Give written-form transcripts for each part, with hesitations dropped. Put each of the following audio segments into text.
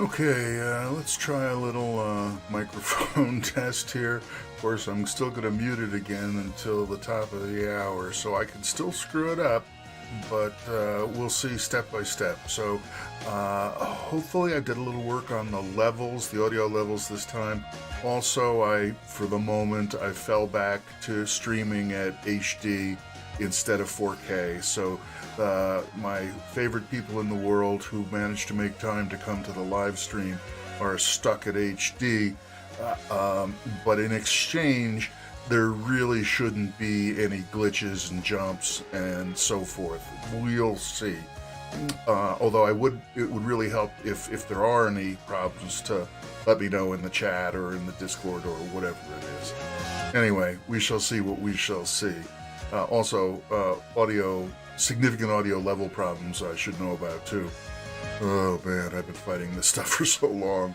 Okay, let's try a little microphone test here. Of course, I'm still going to mute it again until the top of the hour, so I can still screw it up, but we'll see step by step. So hopefully I did a little work on the levels, the audio levels this time. Also, for the moment, I fell back to streaming at HD instead of 4K. So my favorite people in the world who managed to make time to come to the live stream are stuck at HD. But in exchange, there really shouldn't be any glitches and jumps and so forth. We'll see. Although it would really help if there are any problems to let me know in the chat or in the Discord or whatever it is. Anyway, we shall see what we shall see. Also, significant audio level problems I should know about too. Oh man, I've been fighting this stuff for so long.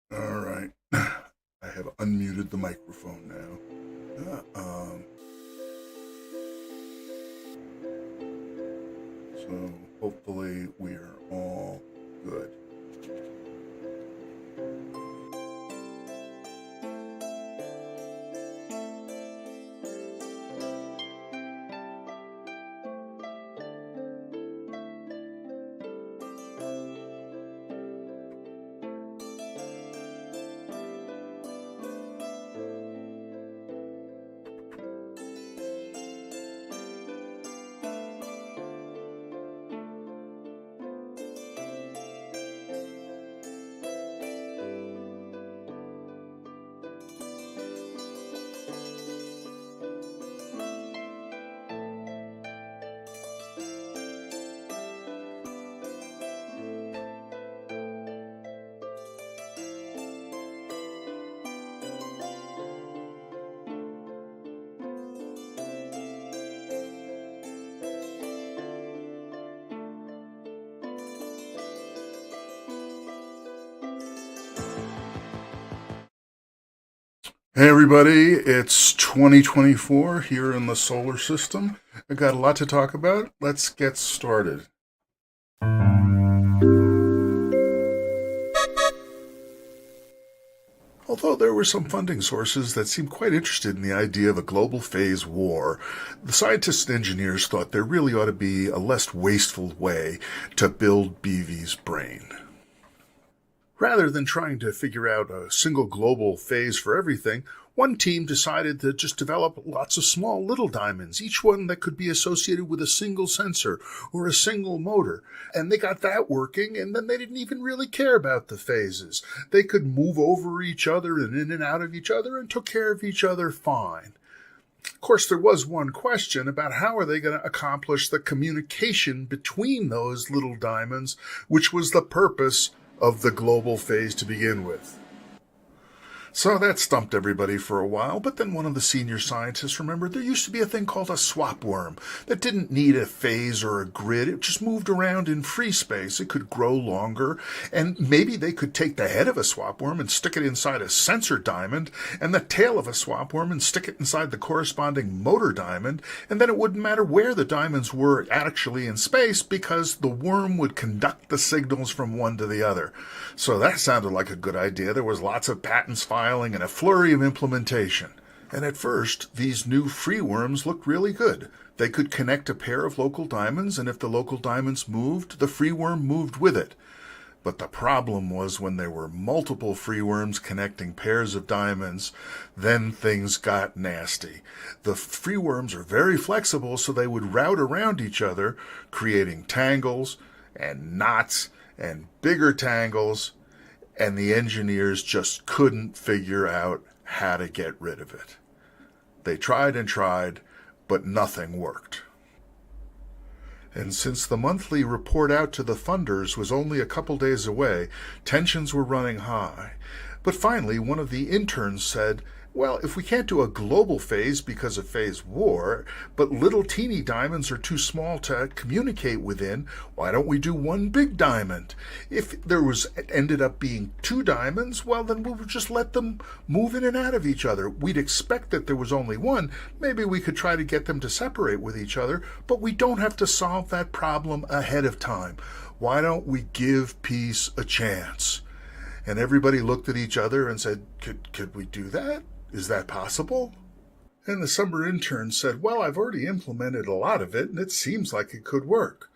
All right. I have unmuted the microphone now. So hopefully we're all good. Hey everybody, it's 2024 here in the solar system. I got a lot to talk about. Let's get started. Although there were some funding sources that seemed quite interested in the idea of a global phase war, the scientists and engineers thought there really ought to be a less wasteful way to build BV's brain. Rather than trying to figure out a single global phase for everything, one team decided to just develop lots of small little diamonds, each one that could be associated with a single sensor or a single motor. And they got that working, and then they didn't even really care about the phases. They could move over each other and in and out of each other and took care of each other fine. Of course, there was one question about how are they going to accomplish the communication between those little diamonds, which was the purpose of the global phase to begin with. So that stumped everybody for a while, but then one of the senior scientists remembered there used to be a thing called a swap worm that didn't need a phase or a grid. It just moved around in free space. It could grow longer, and maybe they could take the head of a swap worm and stick it inside a sensor diamond, and the tail of a swap worm and stick it inside the corresponding motor diamond, and then it wouldn't matter where the diamonds were actually in space because the worm would conduct the signals from one to the other. So that sounded like a good idea. There was lots of patents filed and a flurry of implementation. And at first, these new free worms looked really good. They could connect a pair of local diamonds, and if the local diamonds moved, the free worm moved with it. But the problem was when there were multiple free worms connecting pairs of diamonds, then things got nasty. The free worms are very flexible, so they would route around each other, creating tangles and knots and bigger tangles, and the engineers just couldn't figure out how to get rid of it. They tried and tried, but nothing worked. And since the monthly report out to the funders was only a couple days away, tensions were running high. But finally, one of the interns said, well, if we can't do a global phase because of phase war, but little teeny diamonds are too small to communicate within, why don't we do one big diamond? If there ended up being two diamonds, well, then we would just let them move in and out of each other. We'd expect that there was only one. Maybe we could try to get them to separate with each other, but we don't have to solve that problem ahead of time. Why don't we give peace a chance? And everybody looked at each other and said, could we do that? Is that possible? And the summer intern said, well, I've already implemented a lot of it, and it seems like it could work.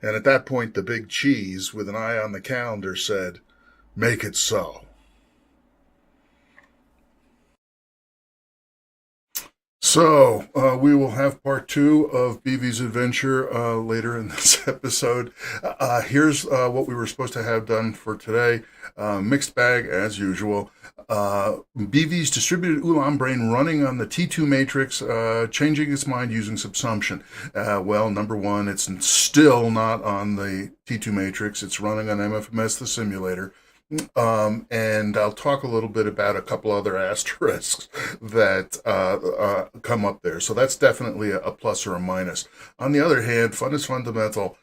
And at that point, the big cheese, with an eye on the calendar, said, make it so. So, we will have part 2 of BV's adventure later in this episode. Here's what we were supposed to have done for today. Mixed bag, as usual. BV's distributed Ulam brain running on the T2 matrix, changing its mind using subsumption. Well, number one, it's still not on the T2 matrix. It's running on MFMS, the simulator. And I'll talk a little bit about a couple other asterisks that come up there. So that's definitely a plus or a minus. On the other hand, fun is fundamental.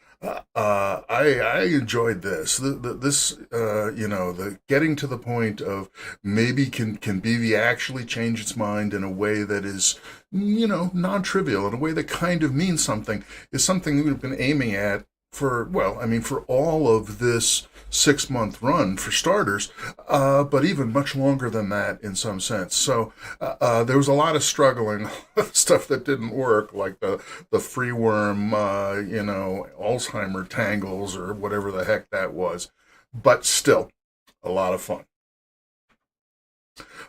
I enjoyed this. The getting to the point of maybe can BV actually change its mind in a way that is, non-trivial, in a way that kind of means something, is something we've been aiming at for all of this 6-month run for starters, but even much longer than that in some sense. So there was a lot of struggling, stuff that didn't work, like the free worm, Alzheimer tangles or whatever the heck that was, but still a lot of fun.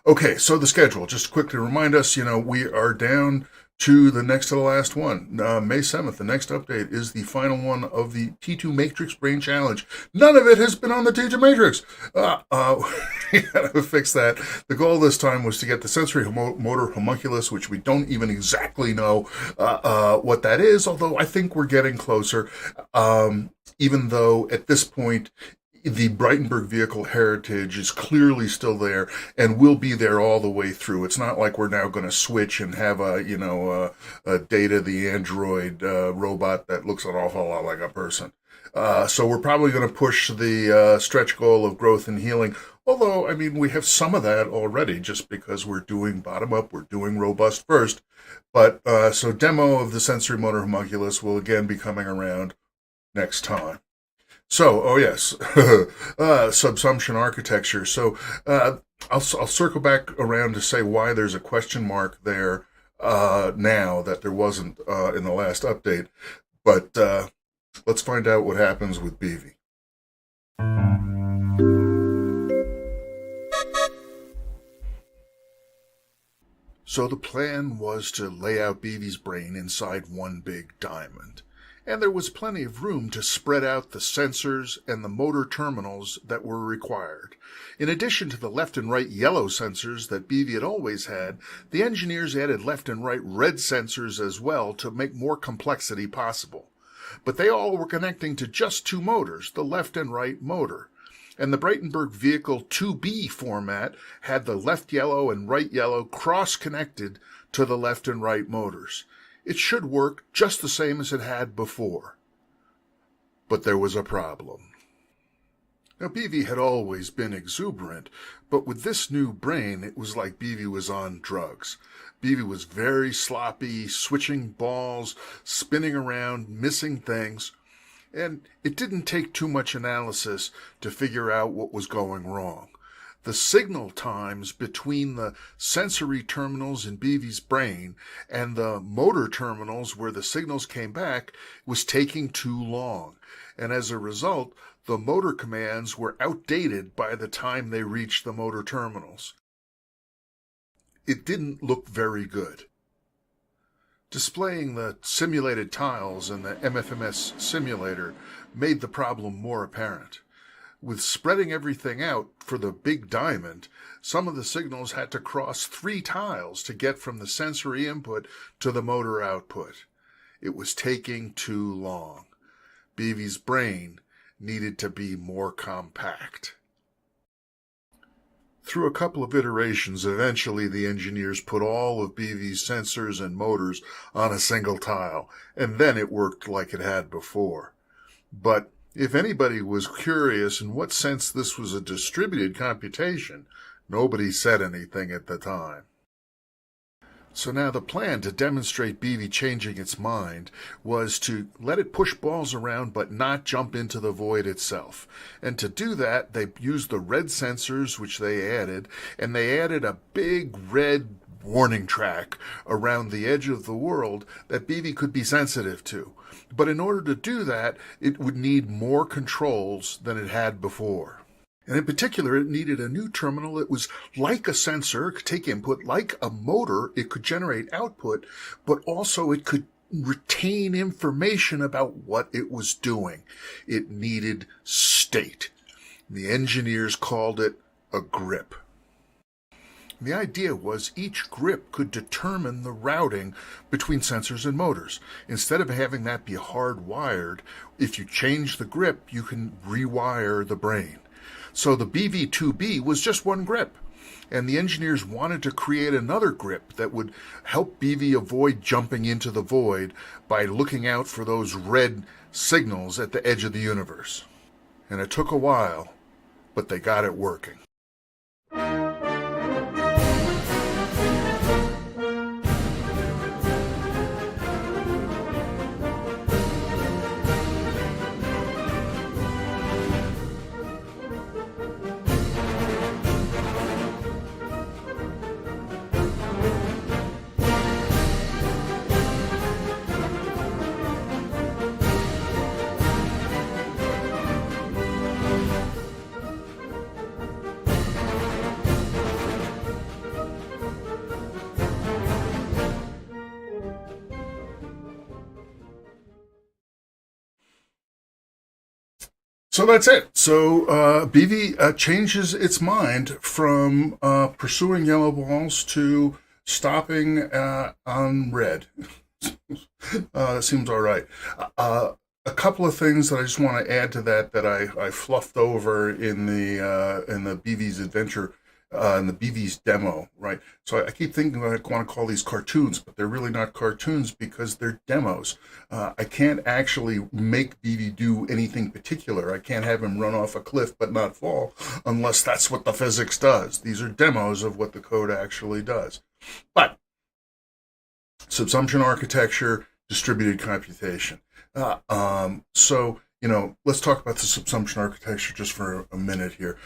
Okay, so the schedule, just to quickly remind us, we are down to the next to the last one. May 7th, the next update is the final one of the T2 Matrix Brain Challenge. None of it has been on the T2 Matrix. We gotta fix that. The goal this time was to get the sensory motor homunculus, which we don't even exactly know what that is, although I think we're getting closer, even though at this point the Breitenberg vehicle heritage is clearly still there and will be there all the way through. It's not like we're now going to switch and have a Data the android robot that looks an awful lot like a person. So we're probably going to push the stretch goal of growth and healing. Although, we have some of that already just because we're doing bottom up, we're doing robust first. But so demo of the sensory motor homunculus will again be coming around next time. So, oh yes, subsumption architecture. So I'll circle back around to say why there's a question mark there now that there wasn't in the last update. But let's find out what happens with BV. So the plan was to lay out BV's brain inside one big diamond. And there was plenty of room to spread out the sensors and the motor terminals that were required. In addition to the left and right yellow sensors that BV had always had, the engineers added left and right red sensors as well to make more complexity possible. But they all were connecting to just two motors, the left and right motor. And the Breitenberg vehicle 2B format had the left yellow and right yellow cross-connected to the left and right motors. It should work just the same as it had before. But there was a problem. Now, BV had always been exuberant, but with this new brain, it was like BV was on drugs. BV was very sloppy, switching balls, spinning around, missing things, and it didn't take too much analysis to figure out what was going wrong. The signal times between the sensory terminals in BV's brain and the motor terminals where the signals came back was taking too long, and as a result, the motor commands were outdated by the time they reached the motor terminals. It didn't look very good. Displaying the simulated tiles in the MFMS simulator made the problem more apparent. With spreading everything out for the big diamond, some of the signals had to cross 3 tiles to get from the sensory input to the motor output. It was taking too long. BV's brain needed to be more compact. Through a couple of iterations, eventually the engineers put all of BV's sensors and motors on a single tile, and then it worked like it had before. But if anybody was curious in what sense this was a distributed computation, nobody said anything at the time. So now the plan to demonstrate BV changing its mind was to let it push balls around but not jump into the void itself. And to do that, they used the red sensors which they added, and they added a big red warning track around the edge of the world that BV could be sensitive to. But in order to do that, it would need more controls than it had before. And in particular, it needed a new terminal that was like a sensor, could take input, like a motor, it could generate output, but also it could retain information about what it was doing. It needed state. The engineers called it a grip. The idea was each grip could determine the routing between sensors and motors. Instead of having that be hardwired, if you change the grip, you can rewire the brain. So the BV2B was just one grip. And the engineers wanted to create another grip that would help BV avoid jumping into the void by looking out for those red signals at the edge of the universe. And it took a while, but they got it working. So that's it. So BV changes its mind from pursuing yellow balls to stopping on red. That seems all right. A couple of things that I just want to add to that I fluffed over in the BV's adventure. In the BV's demo, right? So I keep thinking I want to call these cartoons, but they're really not cartoons because they're demos. I can't actually make BV do anything particular. I can't have him run off a cliff but not fall unless that's what the physics does. These are demos of what the code actually does. But subsumption architecture, distributed computation. So, let's talk about the subsumption architecture just for a minute here.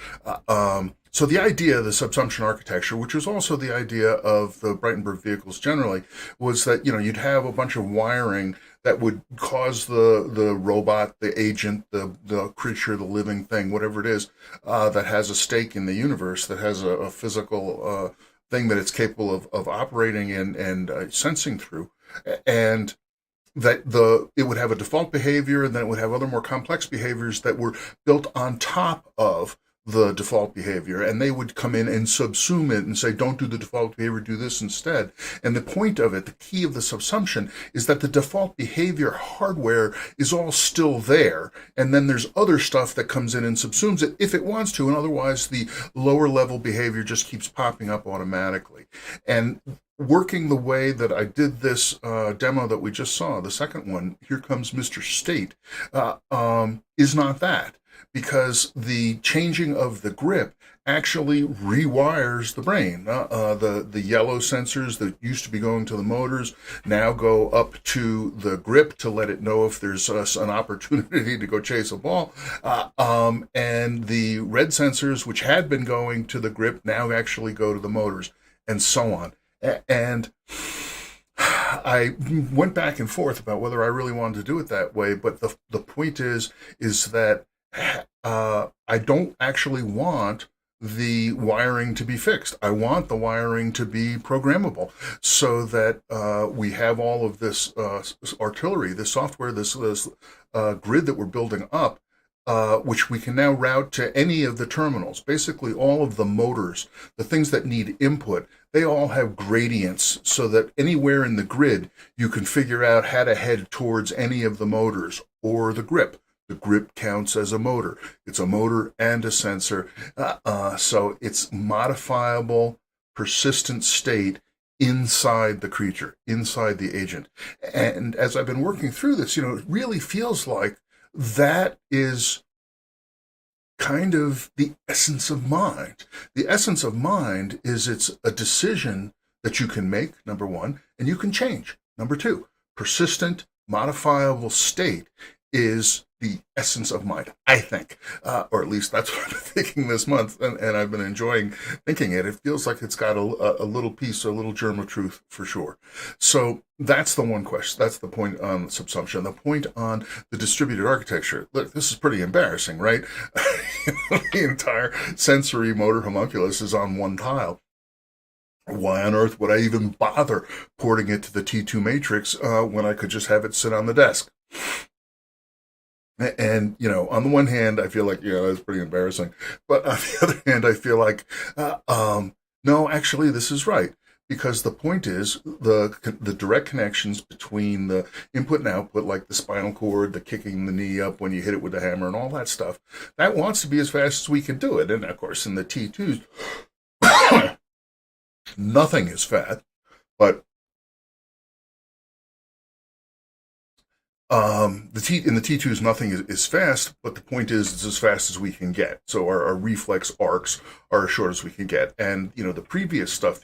So the idea of the subsumption architecture, which was also the idea of the Breitenberg vehicles generally, was that, you'd have a bunch of wiring that would cause the robot, the agent, the creature, the living thing, whatever it is, that has a stake in the universe, that has a physical thing that it's capable of operating and sensing through. And that it would have a default behavior, and then it would have other more complex behaviors that were built on top of the default behavior, and they would come in and subsume it and say, don't do the default behavior, do this instead. And the point of it, the key of the subsumption, is that the default behavior hardware is all still there, and then there's other stuff that comes in and subsumes it if it wants to, and otherwise the lower level behavior just keeps popping up automatically. And working the way that I did this demo that we just saw, the second one, Here Comes Mr. State, is not that. Because the changing of the grip actually rewires the brain. The yellow sensors that used to be going to the motors now go up to the grip to let it know if there's an opportunity to go chase a ball. And the red sensors, which had been going to the grip, now actually go to the motors, and so on. And I went back and forth about whether I really wanted to do it that way, but the point is that I don't actually want the wiring to be fixed. I want the wiring to be programmable so that we have all of this artillery, this software, this grid that we're building up, which we can now route to any of the terminals. Basically, all of the motors, the things that need input, they all have gradients so that anywhere in the grid, you can figure out how to head towards any of the motors or the grip. The grip counts as a motor. It's a motor and a sensor. So it's modifiable, persistent state inside the creature, inside the agent. And as I've been working through this, it really feels like that is kind of the essence of mind. The essence of mind is it's a decision that you can make, number one, and you can change. Number two, persistent, modifiable state is the essence of mind, I think, or at least that's what I've been thinking this month, and I've been enjoying thinking it. It feels like it's got a little piece, a little germ of truth for sure. So that's the one question. That's the point on subsumption. The point on the distributed architecture. Look, this is pretty embarrassing, right? The entire sensory motor homunculus is on one tile. Why on earth would I even bother porting it to the T2 matrix when I could just have it sit on the desk? And, on the one hand, I feel like, that's pretty embarrassing. But on the other hand, I feel like, no, actually, this is right. Because the point is the direct connections between the input and output, like the spinal cord, the kicking the knee up when you hit it with the hammer and all that stuff, that wants to be as fast as we can do it. And, of course, in the T2s, Nothing is fast, but in the T2s, nothing is fast, but the point is it's as fast as we can get. So our reflex arcs are as short as we can get. And, the previous stuff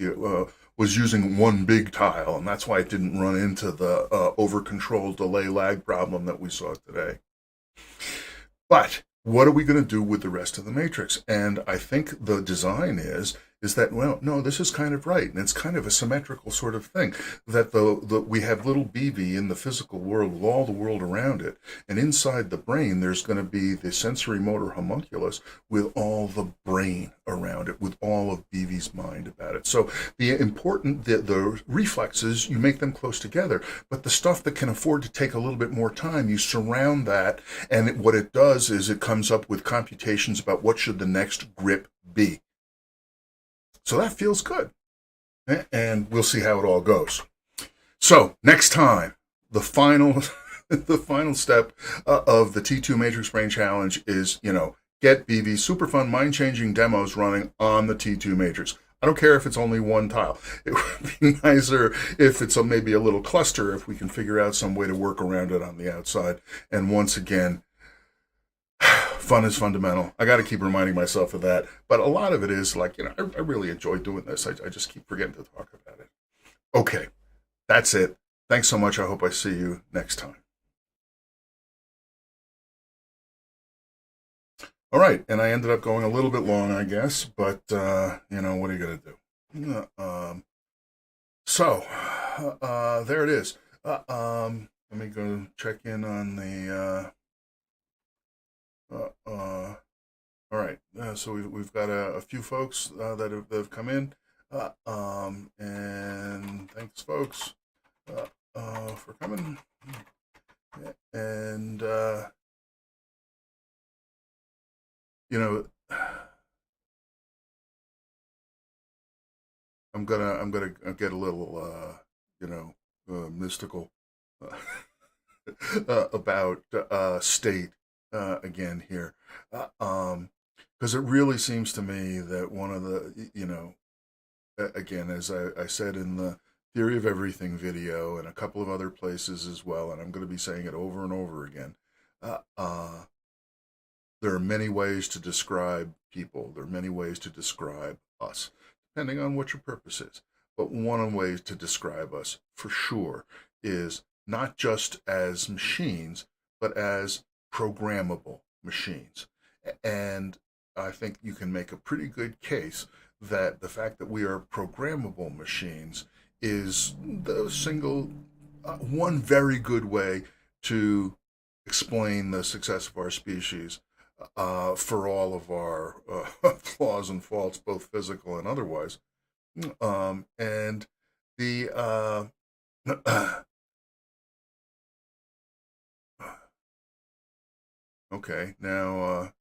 was using one big tile, and that's why it didn't run into the over-controlled delay lag problem that we saw today. But what are we going to do with the rest of the matrix? And I think the design is that, well, no, this is kind of right. And it's kind of a symmetrical sort of thing, that we have little BV in the physical world with all the world around it. And inside the brain, there's going to be the sensory motor homunculus with all the brain around it, with all of BV's mind about it. So the reflexes, you make them close together, but the stuff that can afford to take a little bit more time, you surround that. And what it does is it comes up with computations about what should the next grip be. So that feels good. And we'll see how it all goes. So next time, the final step of the T2 Matrix Brain Challenge is, get BV super fun, mind-changing demos running on the T2 Matrix. I don't care if it's only one tile. It would be nicer if it's maybe a little cluster, if we can figure out some way to work around it on the outside. And once again, fun is fundamental. I got to keep reminding myself of that. But a lot of it is like, I really enjoy doing this. I just keep forgetting to talk about it. Okay, that's it. Thanks so much. I hope I see you next time. All right, and I ended up going a little bit long, I guess, but, what are you going to do? There it is. Let me go check in on the... all right. So we've got a few folks that have come in, and thanks, folks, for coming. And I'm gonna get a little mystical about state. Again here, because it really seems to me that one of the, again, as I said in the Theory of Everything video and a couple of other places as well, and I'm going to be saying it over and over again, there are many ways to describe people. There are many ways to describe us, depending on what your purpose is. But one of the ways to describe us, for sure, is not just as machines, but as programmable machines. And I think you can make a pretty good case that the fact that we are programmable machines is the one very good way to explain the success of our species, for all of our flaws and faults, both physical and otherwise. And the okay, now,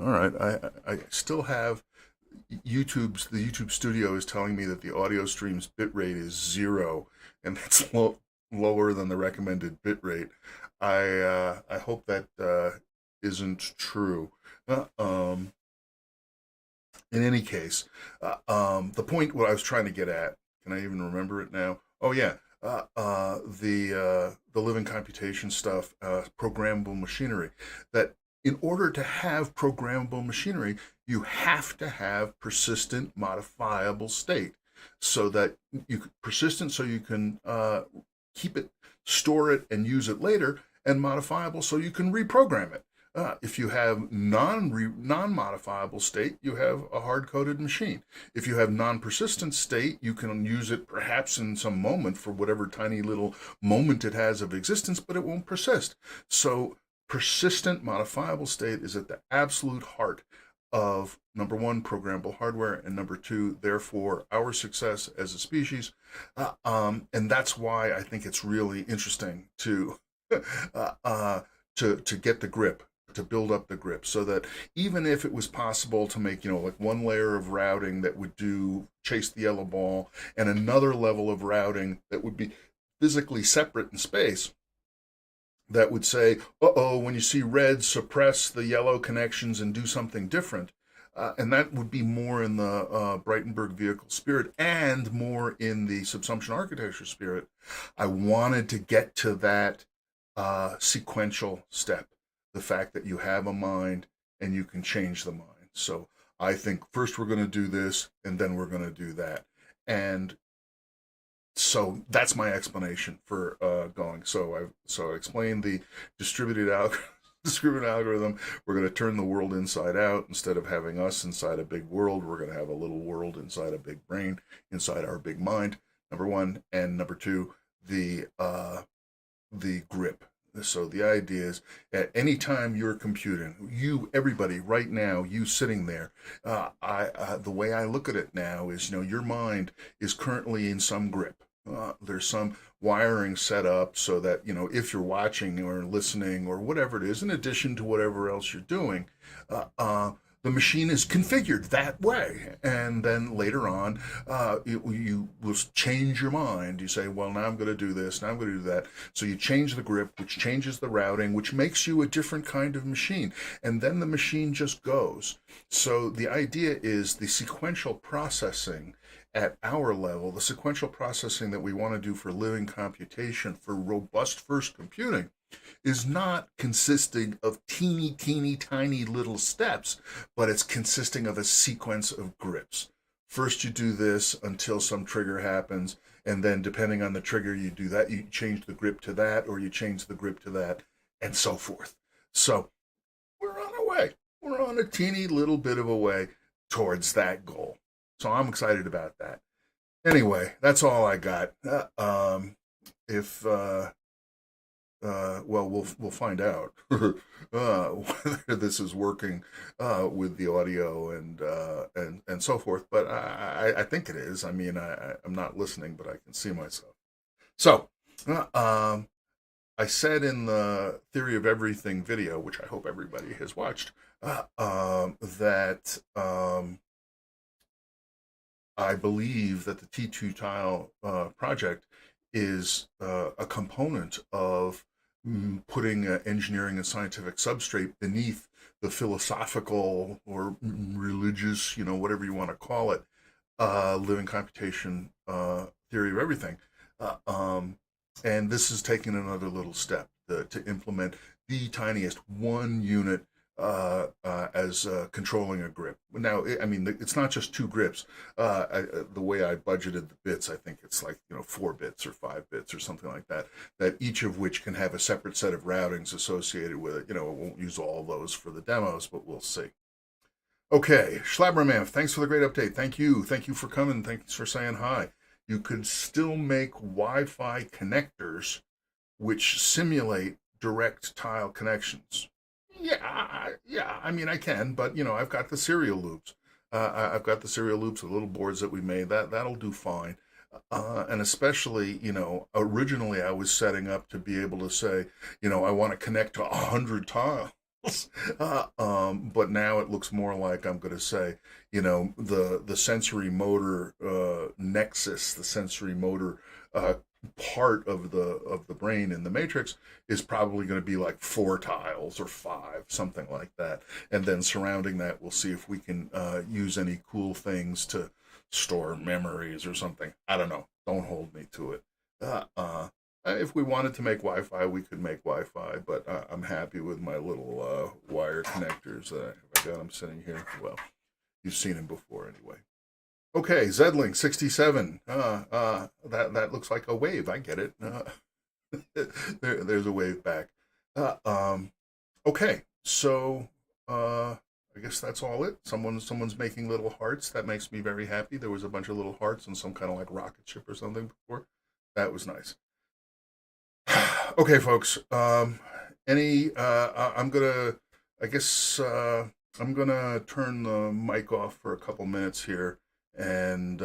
all right, I still have the YouTube studio is telling me that the audio stream's bitrate is 0, and that's lower than the recommended bitrate. I hope that isn't true. In any case, the point what I was trying to get at, can I even remember it now? Oh yeah. The living computation stuff, programmable machinery, that in order to have programmable machinery, you have to have persistent modifiable state, so that persistent so you can keep it, store it, and use it later, and modifiable so you can reprogram it. If you have non-modifiable state, you have a hard-coded machine. If you have non-persistent state, you can use it perhaps in some moment for whatever tiny little moment it has of existence, but it won't persist. So persistent modifiable state is at the absolute heart of, number one, programmable hardware, and number two, therefore, our success as a species. And that's why I think it's really interesting to get the grip, to build up the grip, so that even if it was possible to make, like one layer of routing that would chase the yellow ball, and another level of routing that would be physically separate in space, that would say, uh-oh, when you see red, suppress the yellow connections and do something different. And that would be more in the Breitenberg vehicle spirit and more in the subsumption architecture spirit. I wanted to get to that sequential step, the fact that you have a mind and you can change the mind. So I think first we're going to do this and then we're going to do that. And so that's my explanation for going. So I explained the distributed algorithm. Distributed algorithm. We're going to turn the world inside out. Instead of having us inside a big world, we're going to have a little world inside a big brain, inside our big mind. Number one, and number two, the grip. So the idea is, at any time you're computing, you, everybody, right now, you sitting there, the way I look at it now is, your mind is currently in some grip. There's some wiring set up so that, if you're watching or listening or whatever it is, in addition to whatever else you're doing, the machine is configured that way. And then later on, you will change your mind. You say, well, now I'm going to do this, now I'm going to do that. So you change the grip, which changes the routing, which makes you a different kind of machine. And then the machine just goes. So the idea is the sequential processing at our level, the sequential processing that we want to do for living computation, for robust first computing, is not consisting of teeny, teeny, tiny little steps, but it's consisting of a sequence of grips. First you do this until some trigger happens, and then depending on the trigger you do that, you change the grip to that, or you change the grip to that, and so forth. So we're on our way. We're on a teeny little bit of a way towards that goal. So I'm excited about that. Anyway, that's all I got. Well, we'll find out whether this is working with the audio and so forth. But I think it is. I mean, I'm not listening, but I can see myself. So I said in the Theory of Everything video, which I hope everybody has watched, that I believe that the T2 tile project is a component of putting engineering and scientific substrate beneath the philosophical or religious, whatever you want to call it, living computation theory of everything. And this is taking another little step to implement the tiniest one unit as controlling a grip. Now, I mean, it's not just two grips. The way I budgeted the bits, I think it's like 4 bits or 5 bits or something like that. That each of which can have a separate set of routings associated with it. I won't use all those for the demos, but we'll see. Okay, Schlabberman, thanks for the great update. Thank you for coming. Thanks for saying hi. You could still make Wi-Fi connectors which simulate direct tile connections. Yeah. I mean, I can, but I've got the serial loops. I've got the serial loops, the little boards that we made. That'll do fine. And especially, originally I was setting up to be able to say, I want to connect to 100 tiles. But now it looks more like I'm going to say, the sensory motor nexus, the sensory motor part of the brain in the matrix is probably going to be like 4 tiles or 5, something like that. And then surrounding that, we'll see if we can use any cool things to store memories or something. I don't know. Don't hold me to it. If we wanted to make Wi-Fi, we could make Wi-Fi, but I'm happy with my little wire connectors that I got them sitting here. Well, you've seen them before anyway. Okay, Zedling 67. That looks like a wave. I get it. There's a wave back. Okay, so I guess that's all it. Someone's making little hearts. That makes me very happy. There was a bunch of little hearts on some kind of like rocket ship or something before. That was nice. Okay, folks. I'm gonna turn the mic off for a couple minutes here and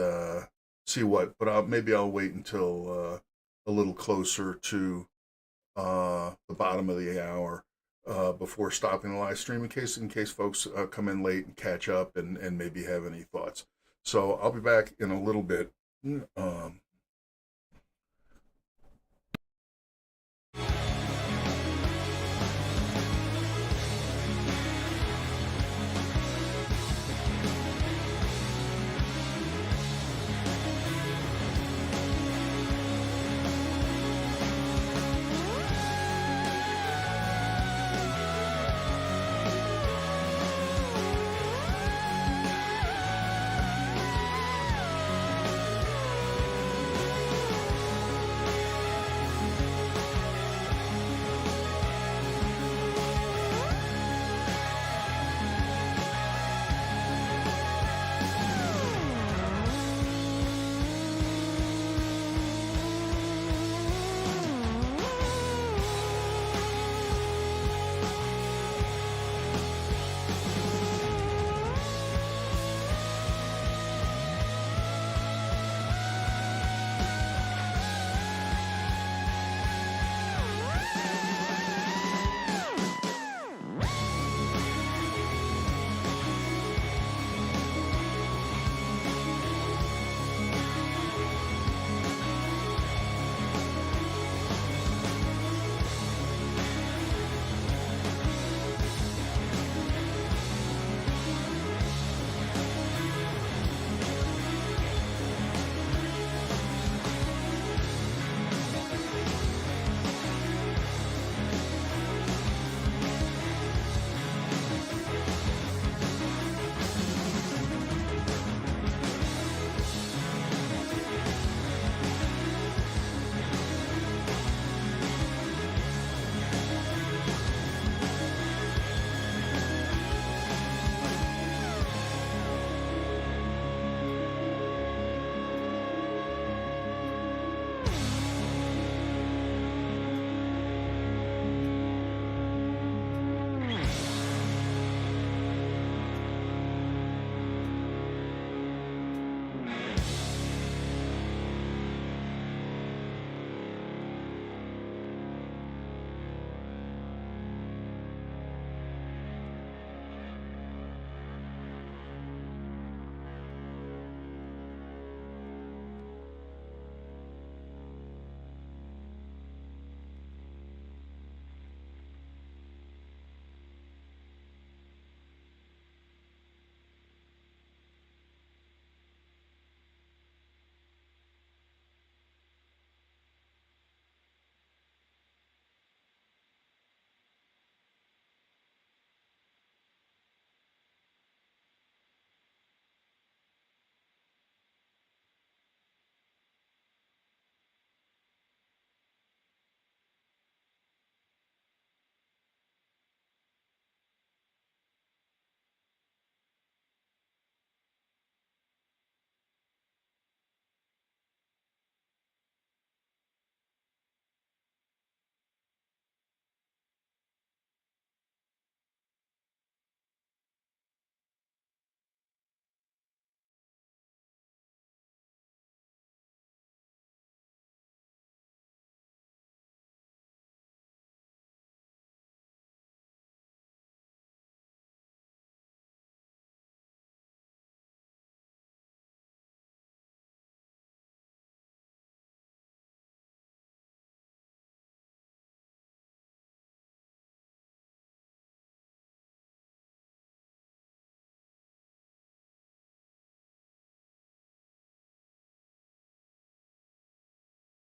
see what. But maybe I'll wait until a little closer to the bottom of the hour before stopping the live stream in case folks come in late and catch up and maybe have any thoughts. So I'll be back in a little bit.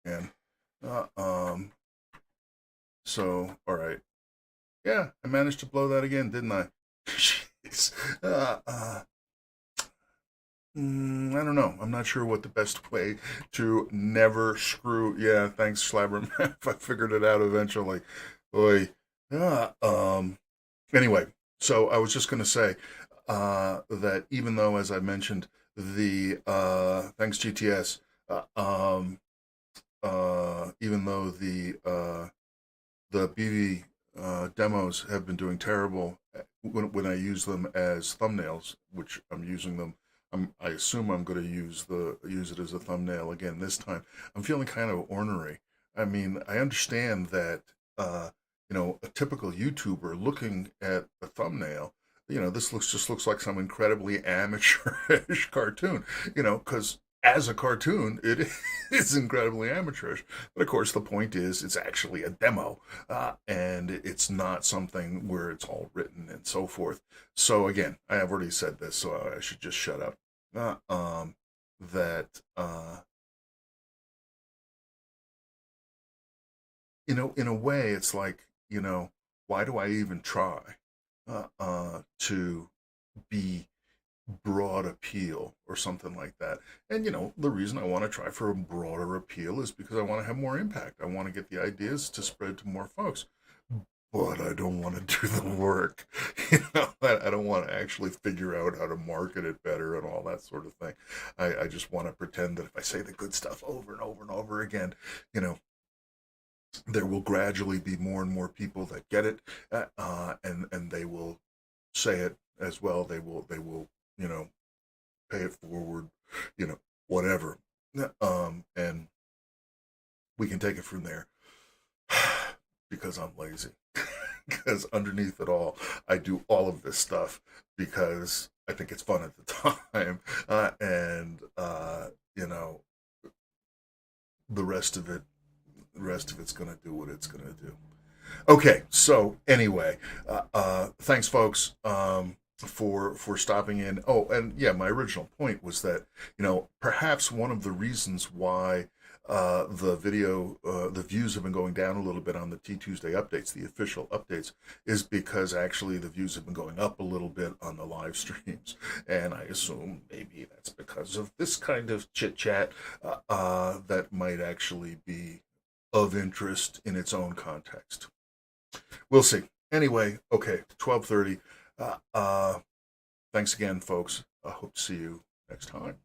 And so all right, yeah, I managed to blow that again, didn't I? Jeez. I don't know. I'm not sure what the best way to never screw. Yeah, thanks, Slabberman. I figured it out eventually. Boy. Yeah. Anyway, so I was just going to say that even though, as I mentioned, the thanks GTS, even though the BV demos have been doing terrible when I use them as thumbnails, which I'm using them. I assume I'm going to use it as a thumbnail again this time. I'm feeling kind of ornery. I mean, I understand that a typical YouTuber looking at a thumbnail, this looks like some incredibly amateurish cartoon, because as a cartoon, it is incredibly amateurish. But of course, the point is, it's actually a demo, and it's not something where it's all written and so forth. So again, I have already said this, so I should just shut up. That in a way, it's like, why do I even try to be broad appeal or something like that? And the reason I want to try for a broader appeal is because I want to have more impact. I want to get the ideas to spread to more folks, but I don't want to do the work. I don't want to actually figure out how to market it better and all that sort of thing. I just want to pretend that if I say the good stuff over and over and over again, there will gradually be more and more people that get it, and they will say it as well. They will pay it forward, whatever, and we can take it from there. Because I'm lazy. Because underneath it all, I do all of this stuff because I think it's fun at the time, and the rest of it, it's going to do what it's going to do. Okay, so anyway, thanks, folks, for stopping in. Oh, and yeah, my original point was that perhaps one of the reasons why the views have been going down a little bit on the T2sday updates, the official updates, is because actually the views have been going up a little bit on the live streams, and I assume maybe that's because of this kind of chit chat that might actually be of interest in its own context. We'll see. Anyway, okay, 12:30. Thanks again, folks. I hope to see you next time.